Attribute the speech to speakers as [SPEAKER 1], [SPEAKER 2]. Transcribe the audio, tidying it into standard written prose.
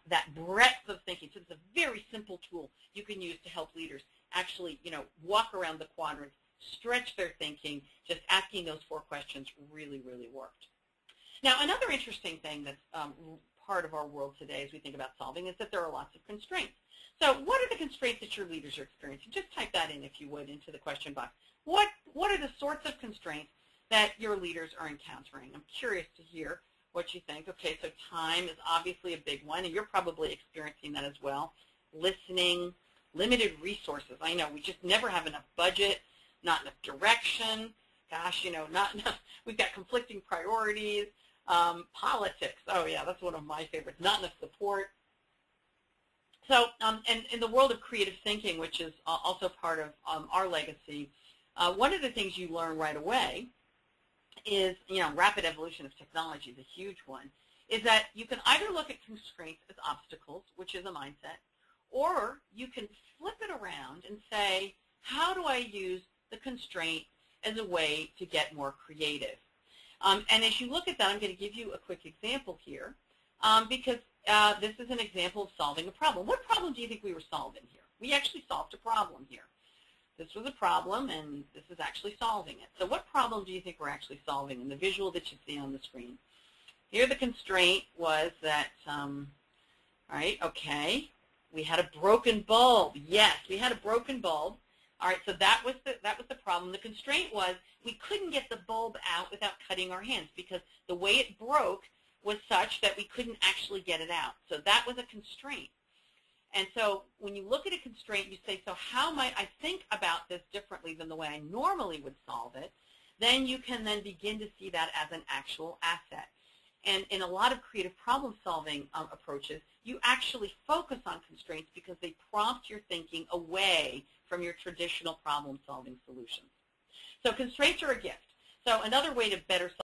[SPEAKER 1] that breadth of thinking. So it's a very simple tool you can use to help leaders actually, walk around the quadrants, stretch their thinking. Just asking those 4 questions really, really worked. Now, another interesting thing that's part of our world today as we think about solving is that there are lots of constraints. So what are the constraints that your leaders are experiencing? Just type that in, if you would, into the question box. What are the sorts of constraints that your leaders are encountering? I'm curious to hear what you think. Okay, so time is obviously a big one, and you're probably experiencing that as well. Listening, limited resources. I know we just never have enough budget, not enough direction. Gosh, we've got conflicting priorities. Politics. Oh, yeah, that's one of my favorites. Not enough support. So, and in the world of creative thinking, which is also part of our legacy, one of the things you learn right away is, rapid evolution of technology is a huge one, is that you can either look at constraints as obstacles, which is a mindset, or you can flip it around and say, how do I use the constraint as a way to get more creative? And as you look at that, I'm going to give you a quick example here, because this is an example of solving a problem. What problem do you think we were solving here? We actually solved a problem here. This was a problem, and this is actually solving it. So what problem do you think we're actually solving in the visual that you see on the screen? Here the constraint was that, we had a broken bulb. Yes, we had a broken bulb. All right, so that was the problem. The constraint was we couldn't get the bulb out without cutting our hands because the way it broke was such that we couldn't actually get it out. So that was a constraint. And so when you look at a constraint, you say, so how might I think about this differently than the way I normally would solve it? Then you can then begin to see that as an actual asset. And in a lot of creative problem-solving approaches, you actually focus on constraints because they prompt your thinking away from your traditional problem-solving solutions. So constraints are a gift. So another way to better